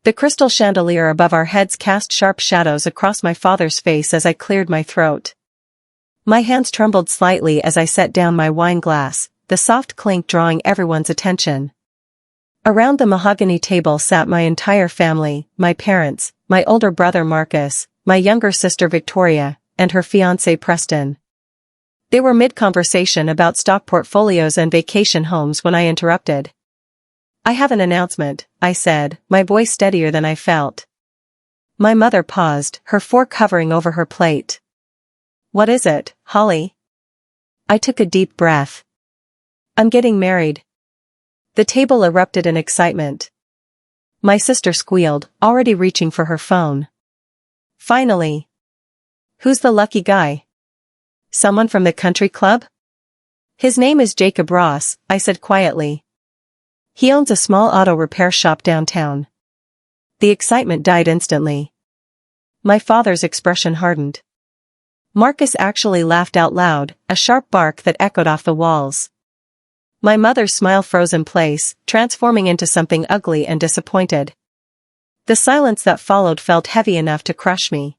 The crystal chandelier above our heads cast sharp shadows across my father's face as I cleared my throat. My hands trembled slightly as I set down my wine glass, the soft clink drawing everyone's attention. Around the mahogany table sat my entire family, my parents, my older brother Marcus, my younger sister Victoria, and her fiancé Preston. They were mid-conversation about stock portfolios and vacation homes when I interrupted. "I have an announcement," I said, my voice steadier than I felt. My mother paused, her fork hovering over her plate. "What is it, Holly?" I took a deep breath. "I'm getting married." The table erupted in excitement. My sister squealed, already reaching for her phone. "Finally. Who's the lucky guy? Someone from the country club?" "His name is Jacob Ross," I said quietly. "He owns a small auto repair shop downtown." The excitement died instantly. My father's expression hardened. Marcus actually laughed out loud, a sharp bark that echoed off the walls. My mother's smile froze in place, transforming into something ugly and disappointed. The silence that followed felt heavy enough to crush me.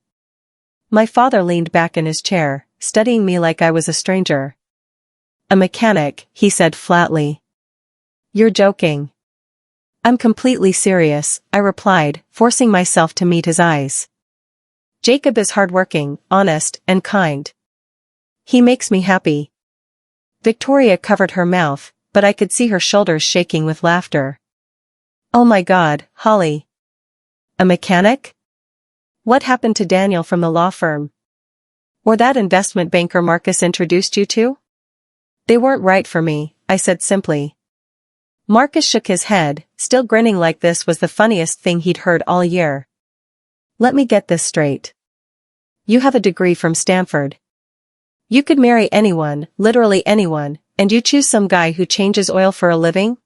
My father leaned back in his chair, studying me like I was a stranger. "A mechanic," he said flatly. "You're joking." "I'm completely serious," I replied, forcing myself to meet his eyes. "Jacob is hardworking, honest, and kind. He makes me happy." Victoria covered her mouth, but I could see her shoulders shaking with laughter. "Oh my God, Holly. A mechanic? What happened to Daniel from the law firm? Or that investment banker Marcus introduced you to?" "They weren't right for me," I said simply. Marcus shook his head, still grinning like this was the funniest thing he'd heard all year. "Let me get this straight. You have a degree from Stanford. You could marry anyone, literally anyone, and you choose some guy who changes oil for a living?"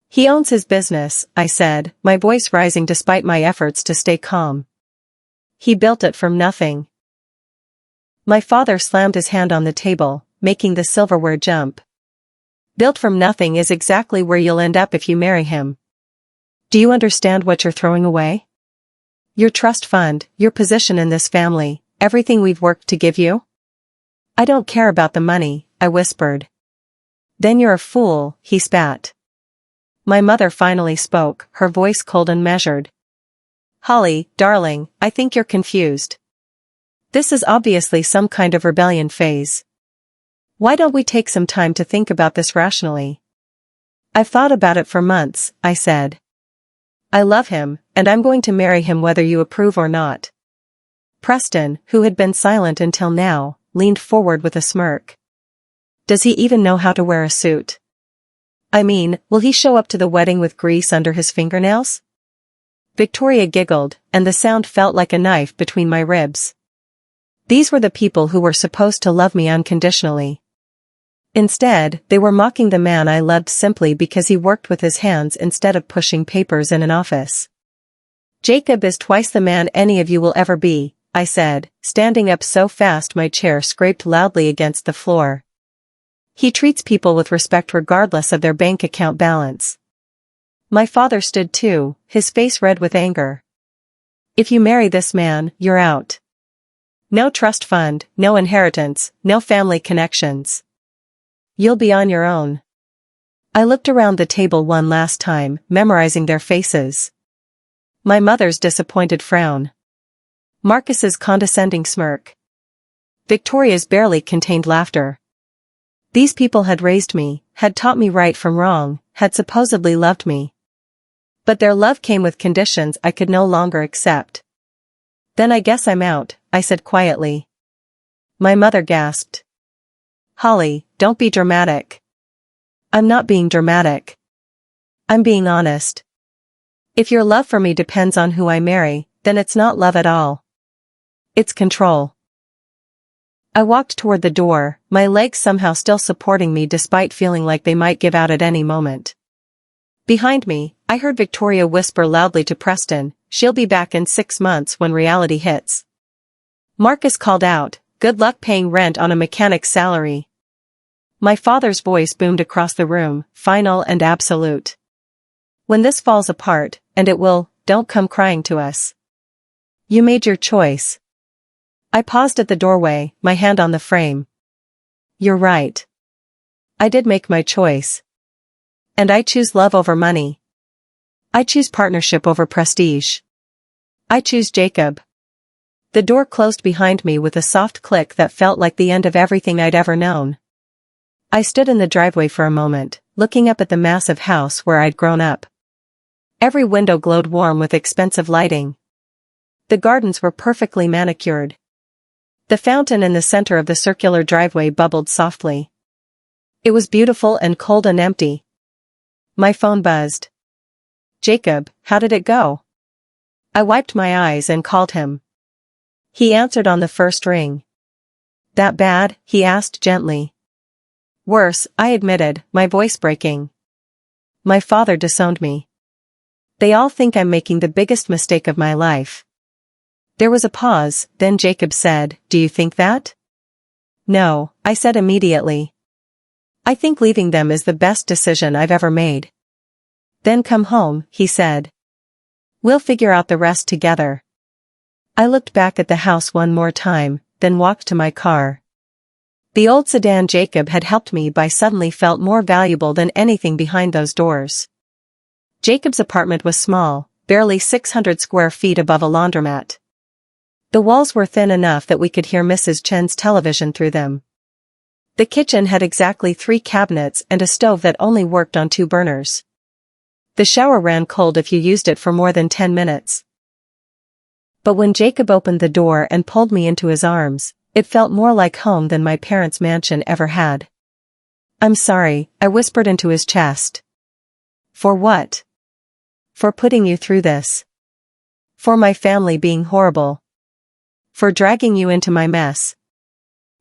"He owns his business," I said, my voice rising despite my efforts to stay calm. "He built it from nothing." My father slammed his hand on the table, making the silverware jump. "Built from nothing is exactly where you'll end up if you marry him. Do you understand what you're throwing away? Your trust fund, your position in this family, everything we've worked to give you?" "I don't care about the money," I whispered. "Then you're a fool," he spat. My mother finally spoke, her voice cold and measured. "Holly, darling, I think you're confused. This is obviously some kind of rebellion phase. Why don't we take some time to think about this rationally?" "I've thought about it for months," I said. "I love him, and I'm going to marry him whether you approve or not." Preston, who had been silent until now, leaned forward with a smirk. "Does he even know how to wear a suit? I mean, will he show up to the wedding with grease under his fingernails?" Victoria giggled, and the sound felt like a knife between my ribs. These were the people who were supposed to love me unconditionally. Instead, they were mocking the man I loved simply because he worked with his hands instead of pushing papers in an office. "Jacob is twice the man any of you will ever be," I said, standing up so fast my chair scraped loudly against the floor. "He treats people with respect regardless of their bank account balance." My father stood too, his face red with anger. "If you marry this man, you're out. No trust fund, no inheritance, no family connections. You'll be on your own." I looked around the table one last time, memorizing their faces. My mother's disappointed frown. Marcus's condescending smirk. Victoria's barely contained laughter. These people had raised me, had taught me right from wrong, had supposedly loved me. But their love came with conditions I could no longer accept. "Then I guess I'm out," I said quietly. My mother gasped. "Holly, don't be dramatic." "I'm not being dramatic. I'm being honest. If your love for me depends on who I marry, then it's not love at all. It's control." I walked toward the door, my legs somehow still supporting me despite feeling like they might give out at any moment. Behind me, I heard Victoria whisper loudly to Preston, "She'll be back in 6 months when reality hits." Marcus called out, "Good luck paying rent on a mechanic's salary." My father's voice boomed across the room, final and absolute. "When this falls apart, and it will, don't come crying to us. You made your choice. I paused at the doorway, my hand on the frame. You're right. I did make my choice. And I choose love over money. I choose partnership over prestige. I choose Jacob. The door closed behind me with a soft click that felt like the end of everything I'd ever known. I stood in the driveway for a moment, looking up at the massive house where I'd grown up. Every window glowed warm with expensive lighting. The gardens were perfectly manicured. The fountain in the center of the circular driveway bubbled softly. It was beautiful and cold and empty. My phone buzzed. Jacob, how did it go? I wiped my eyes and called him. He answered on the first ring. That bad? He asked gently. Worse, I admitted, my voice breaking. My father disowned me. They all think I'm making the biggest mistake of my life. There was a pause, then Jacob said, Do you think that? No, I said immediately. I think leaving them is the best decision I've ever made. Then come home, he said. We'll figure out the rest together. I looked back at the house one more time, then walked to my car. The old sedan Jacob had helped me buy suddenly felt more valuable than anything behind those doors. Jacob's apartment was small, barely 600 square feet above a laundromat. The walls were thin enough that we could hear Mrs. Chen's television through them. The kitchen had exactly 3 cabinets and a stove that only worked on 2 burners. The shower ran cold if you used it for more than 10 minutes. But when Jacob opened the door and pulled me into his arms, it felt more like home than my parents' mansion ever had. I'm sorry, I whispered into his chest. For what? For putting you through this. For my family being horrible. For dragging you into my mess.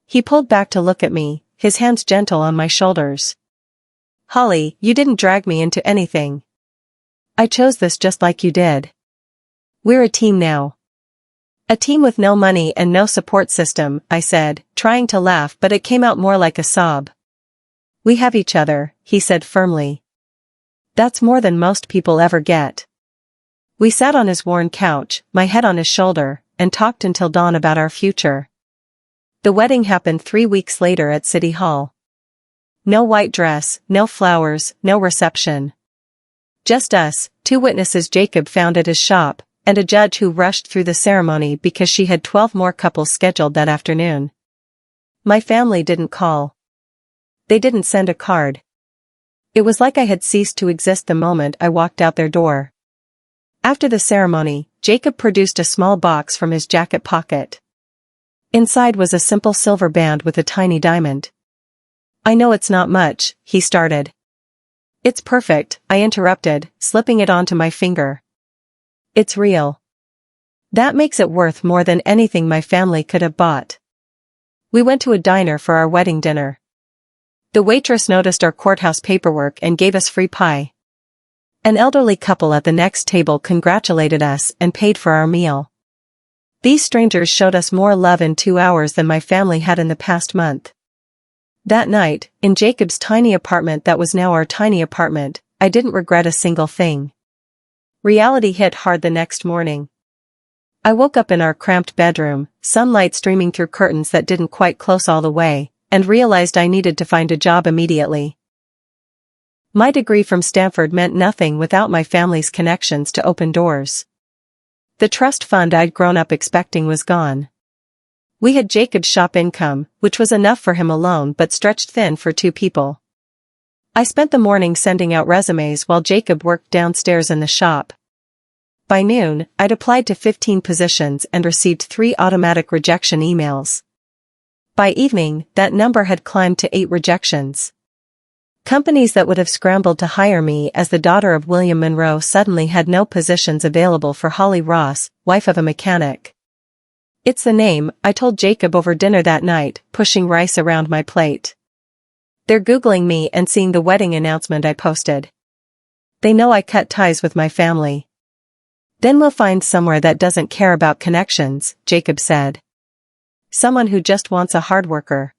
He pulled back to look at me, his hands gentle on my shoulders. Holly, you didn't drag me into anything. I chose this just like you did. We're a team now. A team with no money and no support system, I said, trying to laugh but it came out more like a sob. We have each other, he said firmly. That's more than most people ever get. We sat on his worn couch, my head on his shoulder, and talked until dawn about our future. The wedding happened 3 weeks later at City Hall. No white dress, no flowers, no reception. Just us, 2 witnesses Jacob found at his shop, and a judge who rushed through the ceremony because she had 12 more couples scheduled that afternoon. My family didn't call. They didn't send a card. It was like I had ceased to exist the moment I walked out their door. After the ceremony, Jacob produced a small box from his jacket pocket. Inside was a simple silver band with a tiny diamond. I know it's not much, he started. It's perfect, I interrupted, slipping it onto my finger. It's real. That makes it worth more than anything my family could have bought. We went to a diner for our wedding dinner. The waitress noticed our courthouse paperwork and gave us free pie. An elderly couple at the next table congratulated us and paid for our meal. These strangers showed us more love in 2 hours than my family had in the past month. That night, in Jacob's tiny apartment that was now our tiny apartment, I didn't regret a single thing. Reality hit hard the next morning. I woke up in our cramped bedroom, sunlight streaming through curtains that didn't quite close all the way, and realized I needed to find a job immediately. My degree from Stanford meant nothing without my family's connections to open doors. The trust fund I'd grown up expecting was gone. We had Jacob's shop income, which was enough for him alone but stretched thin for 2 people. I spent the morning sending out resumes while Jacob worked downstairs in the shop. By noon, I'd applied to 15 positions and received 3 automatic rejection emails. By evening, that number had climbed to 8 rejections. Companies that would have scrambled to hire me as the daughter of William Monroe suddenly had no positions available for Holly Ross, wife of a mechanic. It's the name, I told Jacob over dinner that night, pushing rice around my plate. They're Googling me and seeing the wedding announcement I posted. They know I cut ties with my family. Then we'll find somewhere that doesn't care about connections, Jacob said. Someone who just wants a hard worker.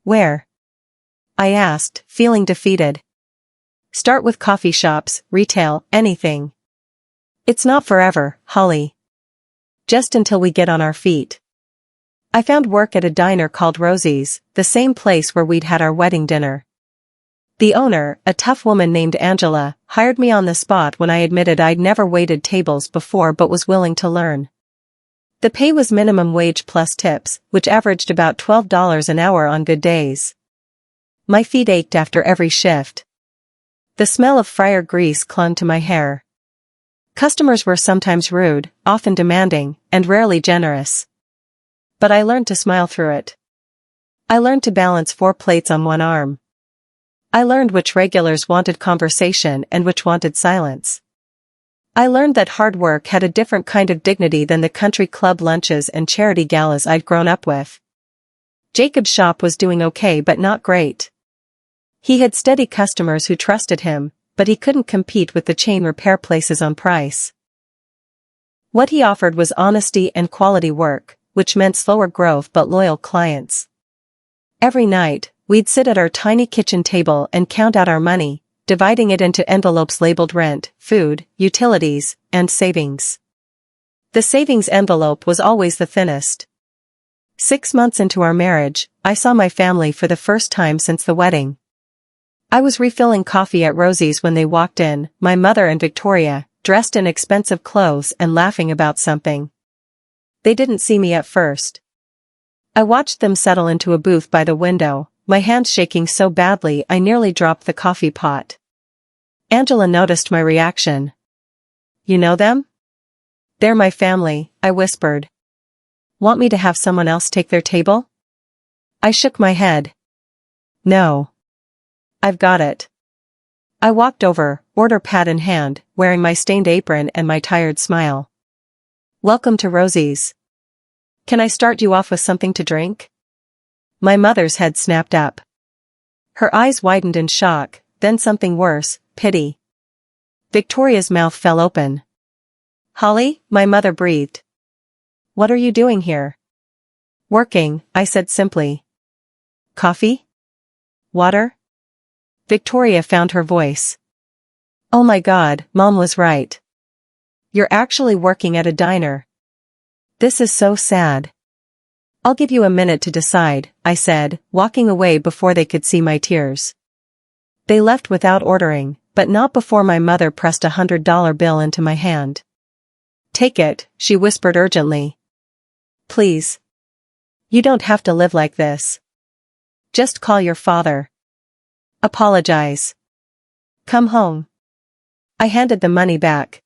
Where? I asked, feeling defeated. Start with coffee shops, retail, anything. It's not forever, Holly. Just until we get on our feet. I found work at a diner called Rosie's, the same place where we'd had our wedding dinner. The owner, a tough woman named Angela, hired me on the spot when I admitted I'd never waited tables before but was willing to learn. The pay was minimum wage plus tips, which averaged about $12 an hour on good days. My feet ached after every shift. The smell of fryer grease clung to my hair. Customers were sometimes rude, often demanding, and rarely generous. But I learned to smile through it. I learned to balance 4 plates on one arm. I learned which regulars wanted conversation and which wanted silence. I learned that hard work had a different kind of dignity than the country club lunches and charity galas I'd grown up with. Jacob's shop was doing okay but not great. He had steady customers who trusted him, but he couldn't compete with the chain repair places on price. What he offered was honesty and quality work, which meant slower growth but loyal clients. Every night, we'd sit at our tiny kitchen table and count out our money, dividing it into envelopes labeled rent, food, utilities, and savings. The savings envelope was always the thinnest. 6 months into our marriage, I saw my family for the first time since the wedding. I was refilling coffee at Rosie's when they walked in, my mother and Victoria, dressed in expensive clothes and laughing about something. They didn't see me at first. I watched them settle into a booth by the window, my hands shaking so badly I nearly dropped the coffee pot. Angela noticed my reaction. "You know them?" "They're my family," I whispered. "Want me to have someone else take their table?" I shook my head. "No. I've got it." I walked over, order pad in hand, wearing my stained apron and my tired smile. "Welcome to Rosie's. Can I start you off with something to drink?" My mother's head snapped up. Her eyes widened in shock, then something worse, pity. Victoria's mouth fell open. "Holly," my mother breathed. "What are you doing here?" "Working," I said simply. "Coffee? Water?" Victoria found her voice. "Oh my God, Mom was right. You're actually working at a diner. This is so sad." "I'll give you a minute to decide," I said, walking away before they could see my tears. They left without ordering, but not before my mother pressed a $100 bill into my hand. "Take it," she whispered urgently. "Please. You don't have to live like this. Just call your father. Apologize. Come home." I handed the money back.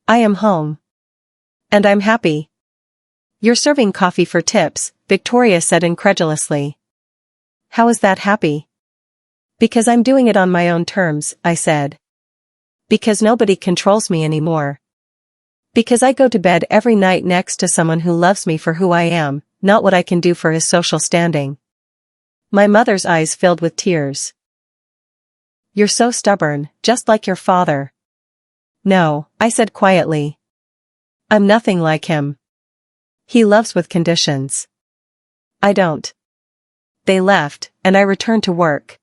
"I am home. And I'm happy." "You're serving coffee for tips," Victoria said incredulously. "How is that happy?" "Because I'm doing it on my own terms," I said. "Because nobody controls me anymore. Because I go to bed every night next to someone who loves me for who I am, not what I can do for his social standing." My mother's eyes filled with tears. "You're so stubborn, just like your father." "No," I said quietly. "I'm nothing like him. He loves with conditions. I don't." They left, and I returned to work.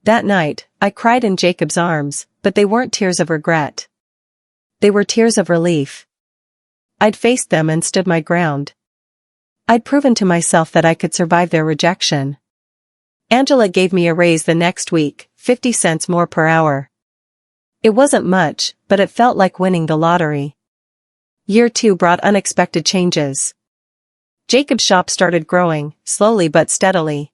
That night, I cried in Jacob's arms, but they weren't tears of regret. They were tears of relief. I'd faced them and stood my ground. I'd proven to myself that I could survive their rejection. Angela gave me a raise the next week, 50 cents more per hour. It wasn't much, but it felt like winning the lottery. Year 2 brought unexpected changes. Jacob's shop started growing, slowly but steadily.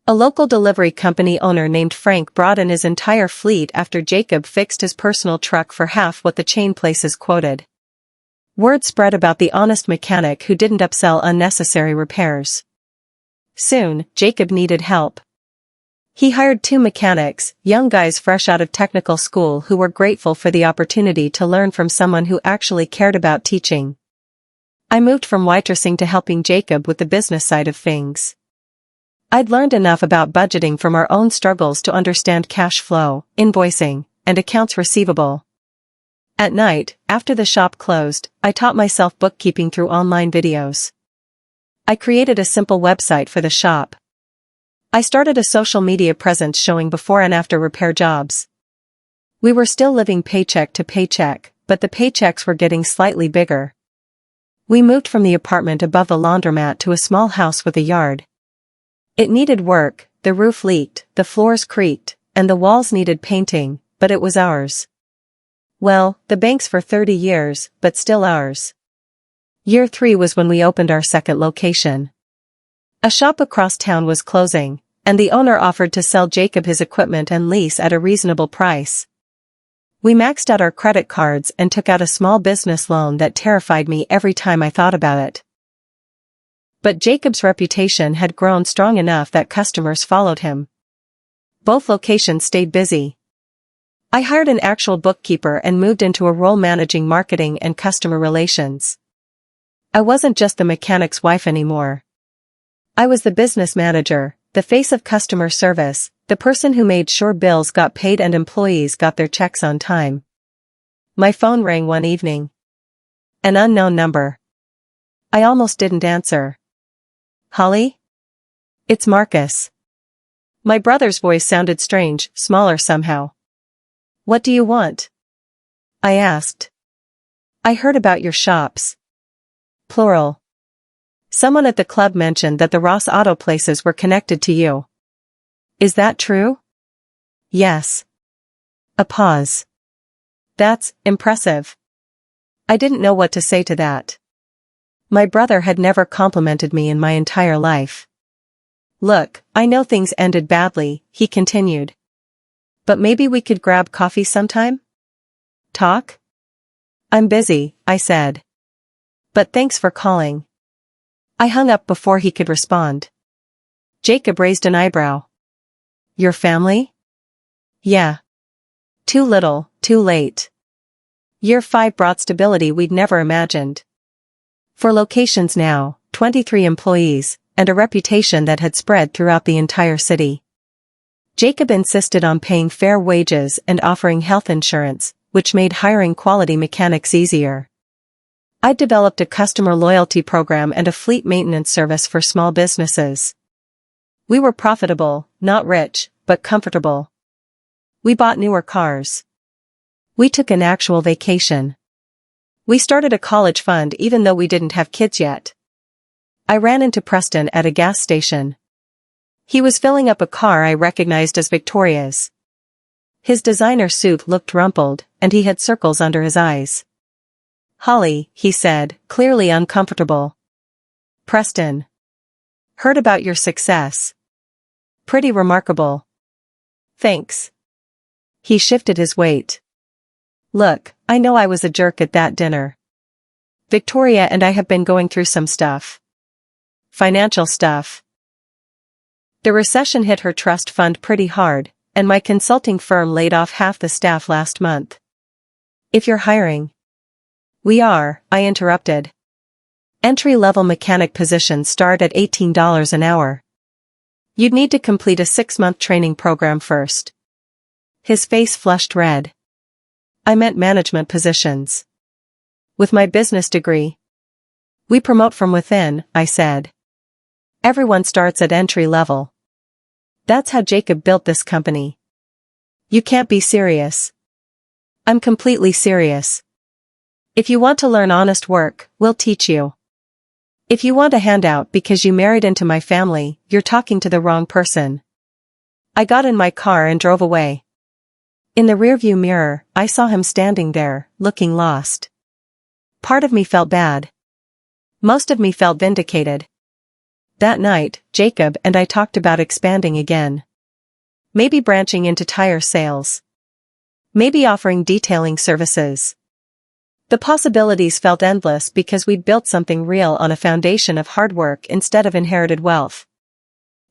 A local delivery company owner named Frank brought in his entire fleet after Jacob fixed his personal truck for half what the chain places quoted. Word spread about the honest mechanic who didn't upsell unnecessary repairs. Soon, Jacob needed help. He hired 2 mechanics, young guys fresh out of technical school who were grateful for the opportunity to learn from someone who actually cared about teaching. I moved from waitressing to helping Jacob with the business side of things. I'd learned enough about budgeting from our own struggles to understand cash flow, invoicing, and accounts receivable. At night, after the shop closed, I taught myself bookkeeping through online videos. I created a simple website for the shop. I started a social media presence showing before and after repair jobs. We were still living paycheck to paycheck, but the paychecks were getting slightly bigger. We moved from the apartment above the laundromat to a small house with a yard. It needed work, the roof leaked, the floors creaked, and the walls needed painting, but it was ours. Well, the bank's for 30 years, but still ours. Year 3 was when we opened our second location. A shop across town was closing, and the owner offered to sell Jacob his equipment and lease at a reasonable price. We maxed out our credit cards and took out a small business loan that terrified me every time I thought about it. But Jacob's reputation had grown strong enough that customers followed him. Both locations stayed busy. I hired an actual bookkeeper and moved into a role managing marketing and customer relations. I wasn't just the mechanic's wife anymore. I was the business manager, the face of customer service, the person who made sure bills got paid and employees got their checks on time. My phone rang one evening. An unknown number. I almost didn't answer. Holly? It's Marcus. My brother's voice sounded strange, smaller somehow. What do you want? I asked. I heard about your shops. Plural. Someone at the club mentioned that the Ross Auto places were connected to you. Is that true? Yes. A pause. That's impressive. I didn't know what to say to that. My brother had never complimented me in my entire life. Look, I know things ended badly, he continued. But maybe we could grab coffee sometime? Talk? I'm busy, I said. But thanks for calling. I hung up before he could respond. Jacob raised an eyebrow. Your family? Yeah. Too little, too late. Year 5 brought stability we'd never imagined. 4 locations now, 23 employees, and a reputation that had spread throughout the entire city. Jacob insisted on paying fair wages and offering health insurance, which made hiring quality mechanics easier. I developed a customer loyalty program and a fleet maintenance service for small businesses. We were profitable, not rich, but comfortable. We bought newer cars. We took an actual vacation. We started a college fund even though we didn't have kids yet. I ran into Preston at a gas station. He was filling up a car I recognized as Victoria's. His designer suit looked rumpled, and he had circles under his eyes. Holly, he said, clearly uncomfortable. Preston. Heard about your success. Pretty remarkable. Thanks. He shifted his weight. Look, I know I was a jerk at that dinner. Victoria and I have been going through some stuff. Financial stuff. The recession hit her trust fund pretty hard, and my consulting firm laid off half the staff last month. If you're hiring. We are, I interrupted. Entry-level mechanic positions start at $18 an hour. You'd need to complete a 6-month training program first. His face flushed red. I meant management positions. With my business degree. We promote from within, I said. Everyone starts at entry level. That's how Jacob built this company. You can't be serious. I'm completely serious. If you want to learn honest work, we'll teach you. If you want a handout because you married into my family, you're talking to the wrong person. I got in my car and drove away. In the rearview mirror, I saw him standing there, looking lost. Part of me felt bad. Most of me felt vindicated. That night, Jacob and I talked about expanding again. Maybe branching into tire sales. Maybe offering detailing services. The possibilities felt endless because we'd built something real on a foundation of hard work instead of inherited wealth.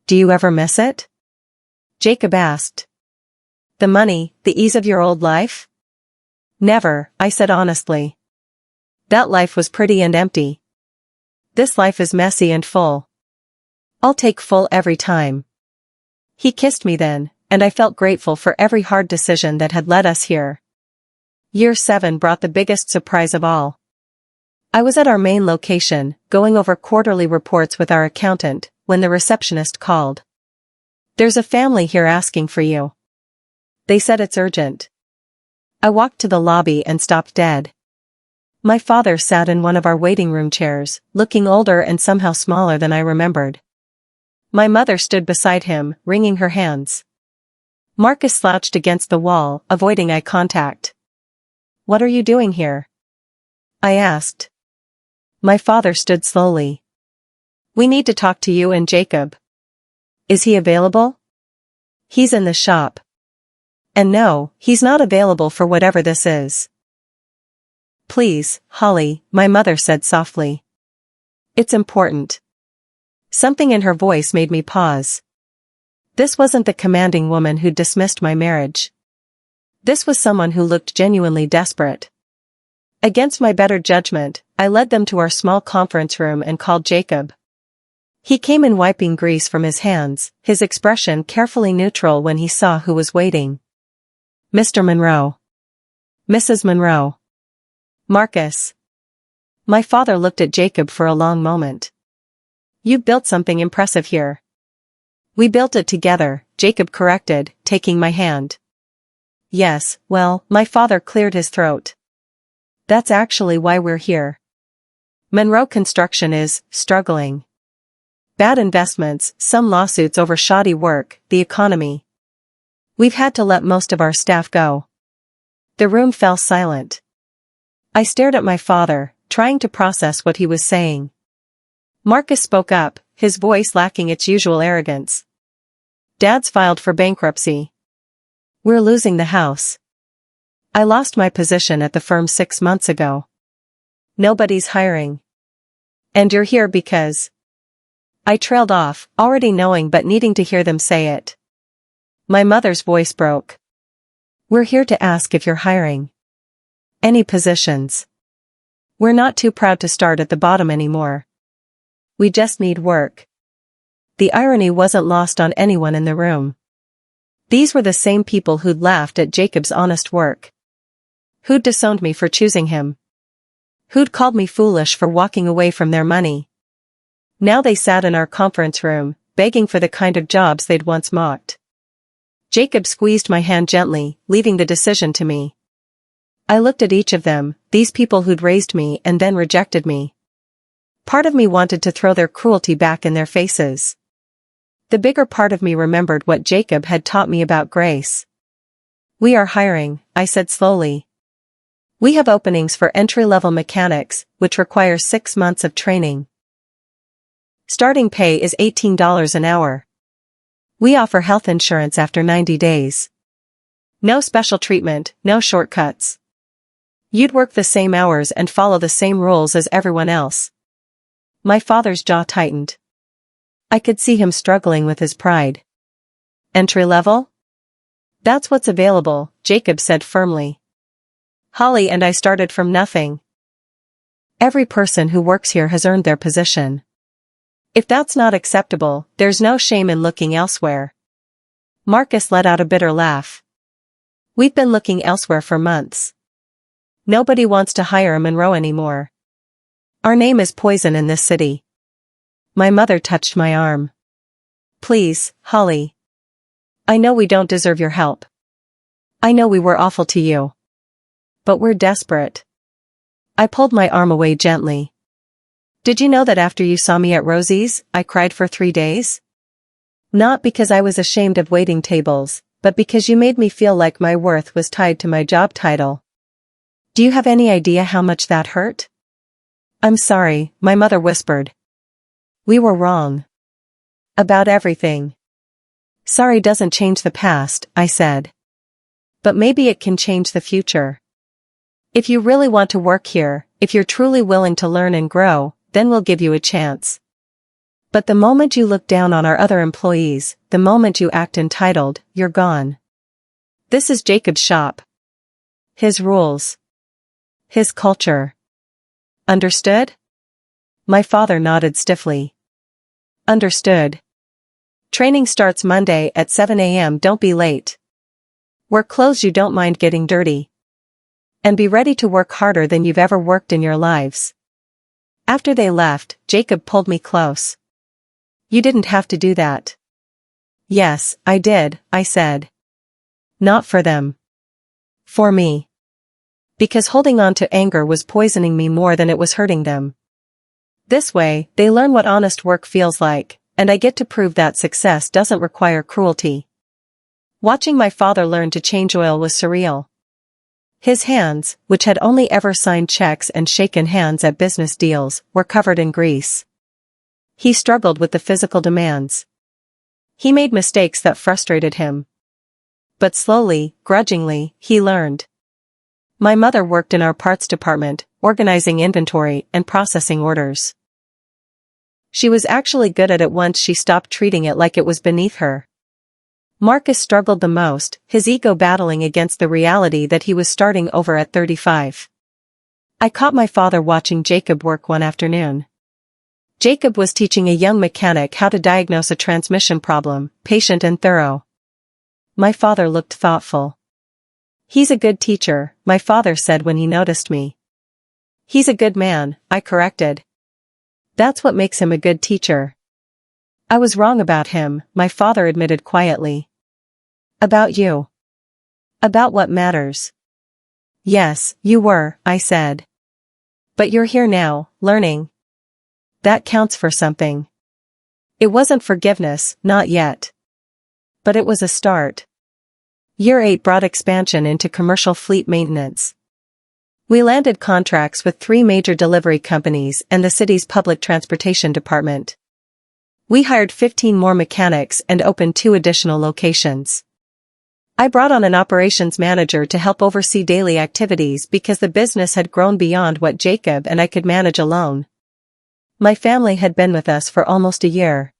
Do you ever miss it? Jacob asked. The money, the ease of your old life? Never, I said honestly. That life was pretty and empty. This life is messy and full. I'll take full every time. He kissed me then, and I felt grateful for every hard decision that had led us here. Year 7 brought the biggest surprise of all. I was at our main location, going over quarterly reports with our accountant, when the receptionist called. There's a family here asking for you. They said it's urgent. I walked to the lobby and stopped dead. My father sat in one of our waiting room chairs, looking older and somehow smaller than I remembered. My mother stood beside him, wringing her hands. Marcus slouched against the wall, avoiding eye contact. "What are you doing here?" I asked. My father stood slowly. "We need to talk to you and Jacob." "Is he available?" "He's in the shop." "And no, he's not available for whatever this is." "Please, Holly," my mother said softly. "It's important." Something in her voice made me pause. This wasn't the commanding woman who'd dismissed my marriage. This was someone who looked genuinely desperate. Against my better judgment, I led them to our small conference room and called Jacob. He came in wiping grease from his hands, his expression carefully neutral when he saw who was waiting. "Mr. Monroe." "Mrs. Monroe." "Marcus." My father looked at Jacob for a long moment. "You've built something impressive here." "We built it together," Jacob corrected, taking my hand. "Yes, well," my father cleared his throat. "That's actually why we're here. Monroe Construction is struggling. Bad investments, some lawsuits over shoddy work, the economy. We've had to let most of our staff go." The room fell silent. I stared at my father, trying to process what he was saying. Marcus spoke up, his voice lacking its usual arrogance. "Dad's filed for bankruptcy. We're losing the house. I lost my position at the firm 6 months ago. Nobody's hiring. And you're here because..." I trailed off, already knowing but needing to hear them say it. My mother's voice broke. "We're here to ask if you're hiring. Any positions. We're not too proud to start at the bottom anymore. We just need work." The irony wasn't lost on anyone in the room. These were the same people who'd laughed at Jacob's honest work. Who'd disowned me for choosing him. Who'd called me foolish for walking away from their money. Now they sat in our conference room, begging for the kind of jobs they'd once mocked. Jacob squeezed my hand gently, leaving the decision to me. I looked at each of them, these people who'd raised me and then rejected me. Part of me wanted to throw their cruelty back in their faces. The bigger part of me remembered what Jacob had taught me about grace. "We are hiring," I said slowly. "We have openings for entry-level mechanics, which require 6 months of training. Starting pay is $18 an hour. We offer health insurance after 90 days. No special treatment, no shortcuts. You'd work the same hours and follow the same rules as everyone else." My father's jaw tightened. I could see him struggling with his pride. "Entry level?" "That's what's available," Jacob said firmly. "Holly and I started from nothing. Every person who works here has earned their position. If that's not acceptable, there's no shame in looking elsewhere." Marcus let out a bitter laugh. "We've been looking elsewhere for months. Nobody wants to hire a Monroe anymore. Our name is poison in this city." My mother touched my arm. "Please, Holly. I know we don't deserve your help. I know we were awful to you. But we're desperate." I pulled my arm away gently. "Did you know that after you saw me at Rosie's, I cried for 3 days? Not because I was ashamed of waiting tables, but because you made me feel like my worth was tied to my job title. Do you have any idea how much that hurt?" "I'm sorry," my mother whispered. "We were wrong. About everything." "Sorry doesn't change the past," I said. "But maybe it can change the future. If you really want to work here, if you're truly willing to learn and grow, then we'll give you a chance. But the moment you look down on our other employees, the moment you act entitled, you're gone. This is Jacob's shop. His rules. His culture. Understood?" My father nodded stiffly. "Understood. Training starts Monday at 7 a.m. Don't be late. Wear clothes you don't mind getting dirty. And be ready to work harder than you've ever worked in your lives." After they left, Jacob pulled me close. "You didn't have to do that." "Yes, I did," I said. "Not for them. For me." because holding on to anger was poisoning me more than it was hurting them. This way, they learn what honest work feels like, and I get to prove that success doesn't require cruelty. Watching my father learn to change oil was surreal. His hands, which had only ever signed checks and shaken hands at business deals, were covered in grease. He struggled with the physical demands. He made mistakes that frustrated him. But slowly, grudgingly, he learned. My mother worked in our parts department, organizing inventory and processing orders. She was actually good at it once she stopped treating it like it was beneath her. Marcus struggled the most, his ego battling against the reality that he was starting over at 35. I caught my father watching Jacob work one afternoon. Jacob was teaching a young mechanic how to diagnose a transmission problem, patient and thorough. My father looked thoughtful. "He's a good teacher," my father said when he noticed me. "He's a good man," I corrected. "That's what makes him a good teacher." "I was wrong about him," my father admitted quietly. "About you. About what matters." "Yes, you were," I said. "But you're here now, learning. That counts for something." It wasn't forgiveness, not yet. But it was a start. Year 8 brought expansion into commercial fleet maintenance. We landed contracts with 3 major delivery companies and the city's public transportation department. We hired 15 more mechanics and opened 2 additional locations. I brought on an operations manager to help oversee daily activities because the business had grown beyond what Jacob and I could manage alone. My family had been with us for almost a year.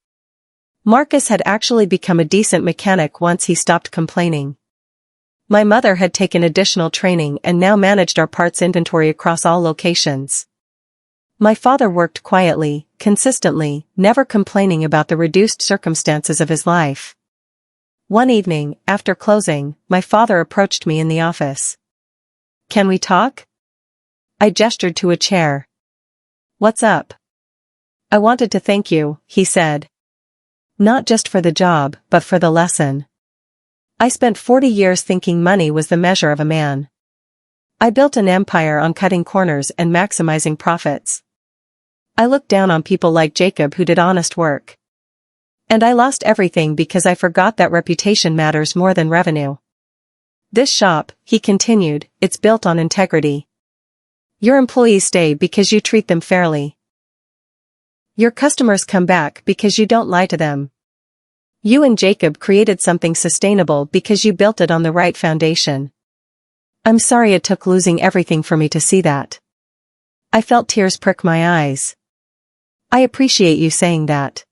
Marcus had actually become a decent mechanic once he stopped complaining. My mother had taken additional training and now managed our parts inventory across all locations. My father worked quietly, consistently, never complaining about the reduced circumstances of his life. One evening, after closing, my father approached me in the office. "Can we talk?" I gestured to a chair. "What's up?" "I wanted to thank you," he said. "Not just for the job, but for the lesson. I spent 40 years thinking money was the measure of a man. I built an empire on cutting corners and maximizing profits. I looked down on people like Jacob who did honest work. And I lost everything because I forgot that reputation matters more than revenue. This shop," he continued, "it's built on integrity. Your employees stay because you treat them fairly. Your customers come back because you don't lie to them. You and Jacob created something sustainable because you built it on the right foundation. I'm sorry it took losing everything for me to see that." I felt tears prick my eyes. "I appreciate you saying that.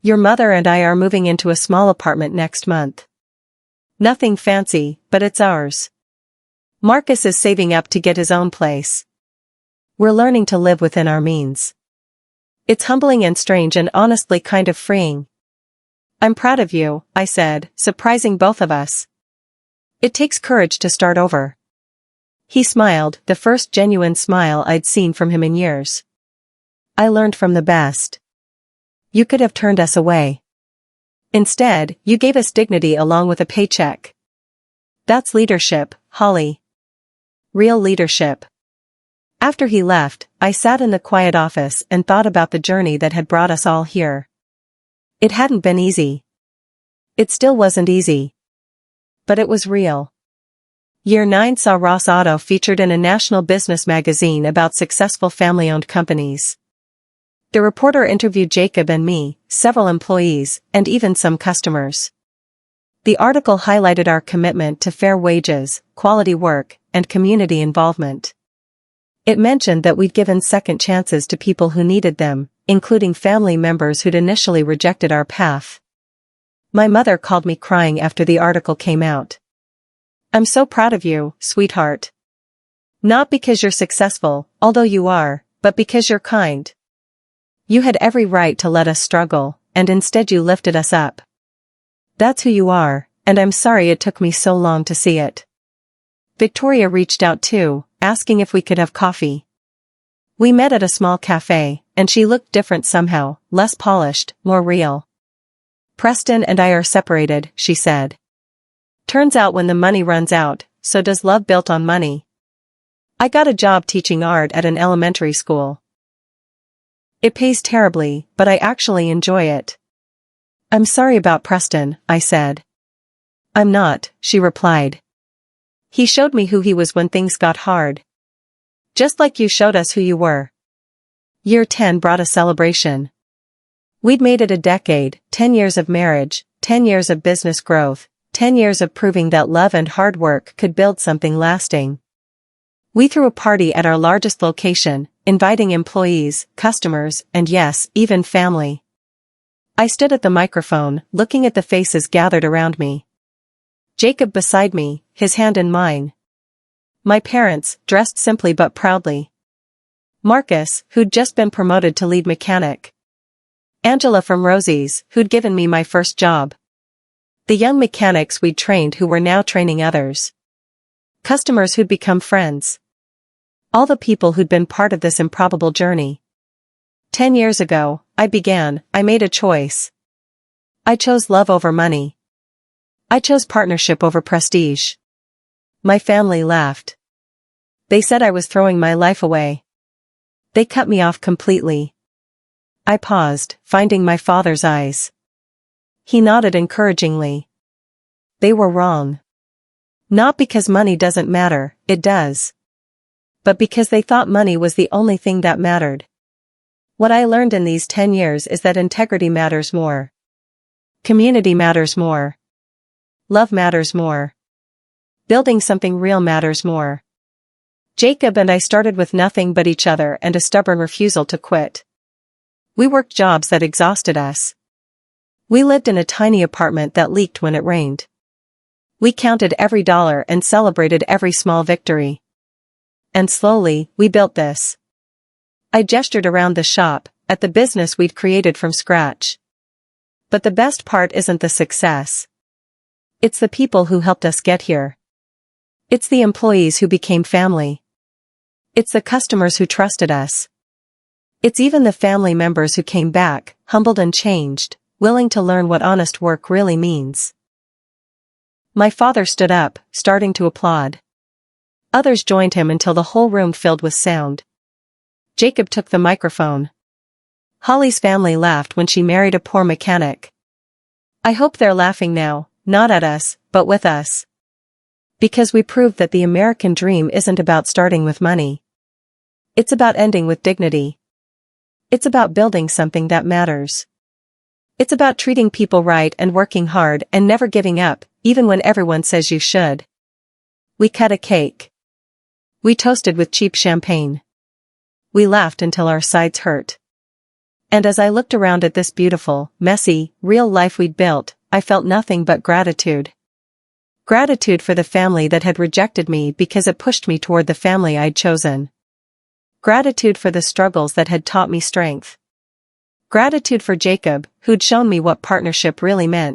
Your mother and I are moving into a small apartment next month. Nothing fancy, but it's ours. Marcus is saving up to get his own place. We're learning to live within our means. It's humbling and strange and honestly kind of freeing." "I'm proud of you," I said, surprising both of us. "It takes courage to start over." He smiled, the first genuine smile I'd seen from him in years. "I learned from the best. You could have turned us away. Instead, you gave us dignity along with a paycheck. That's leadership, Holly. Real leadership." After he left, I sat in the quiet office and thought about the journey that had brought us all here. It hadn't been easy. It still wasn't easy. But it was real. Year 9 saw Ross Auto featured in a national business magazine about successful family-owned companies. The reporter interviewed Jacob and me, several employees, and even some customers. The article highlighted our commitment to fair wages, quality work, and community involvement. It mentioned that we'd given second chances to people who needed them, including family members who'd initially rejected our path. My mother called me crying after the article came out. "I'm so proud of you, sweetheart. Not because you're successful, although you are, but because you're kind. You had every right to let us struggle, and instead you lifted us up. That's who you are, and I'm sorry it took me so long to see it." Victoria reached out too, asking if we could have coffee. We met at a small cafe, and she looked different somehow, less polished, more real. "Preston and I are separated," she said. "Turns out when the money runs out, so does love built on money. I got a job teaching art at an elementary school. It pays terribly, but I actually enjoy it. I'm sorry about Preston, I said. I'm not, she replied. He showed me who he was when things got hard. Just like you showed us who you were. Year 10 brought a celebration. We'd made it a decade, 10 years of marriage, 10 years of business growth, 10 years of proving that love and hard work could build something lasting. We threw a party at our largest location, inviting employees, customers, and yes, even family. I stood at the microphone, looking at the faces gathered around me. Jacob beside me, his hand in mine. My parents, dressed simply but proudly. Marcus, who'd just been promoted to lead mechanic. Angela from Rosie's, who'd given me my first job. The young mechanics we'd trained who were now training others. Customers who'd become friends. All the people who'd been part of this improbable journey. 10 years ago, I made a choice. I chose love over money. I chose partnership over prestige. My family laughed. They said I was throwing my life away. They cut me off completely. I paused, finding my father's eyes. He nodded encouragingly. They were wrong. Not because money doesn't matter, it does. But because they thought money was the only thing that mattered. What I learned in these 10 years is that integrity matters more. Community matters more. Love matters more. Building something real matters more. Jacob and I started with nothing but each other and a stubborn refusal to quit. We worked jobs that exhausted us. We lived in a tiny apartment that leaked when it rained. We counted every dollar and celebrated every small victory. And slowly, we built this. I gestured around the shop, at the business we'd created from scratch. But the best part isn't the success. It's the people who helped us get here. It's the employees who became family. It's the customers who trusted us. It's even the family members who came back, humbled and changed, willing to learn what honest work really means. My father stood up, starting to applaud. Others joined him until the whole room filled with sound. Jacob took the microphone. Holly's family laughed when she married a poor mechanic. I hope they're laughing now, not at us, but with us. Because we proved that the American dream isn't about starting with money. It's about ending with dignity. It's about building something that matters. It's about treating people right and working hard and never giving up, even when everyone says you should. We cut a cake. We toasted with cheap champagne. We laughed until our sides hurt. And as I looked around at this beautiful, messy, real life we'd built, I felt nothing but gratitude. Gratitude for the family that had rejected me because it pushed me toward the family I'd chosen. Gratitude for the struggles that had taught me strength. Gratitude for Jacob, who'd shown me what partnership really meant.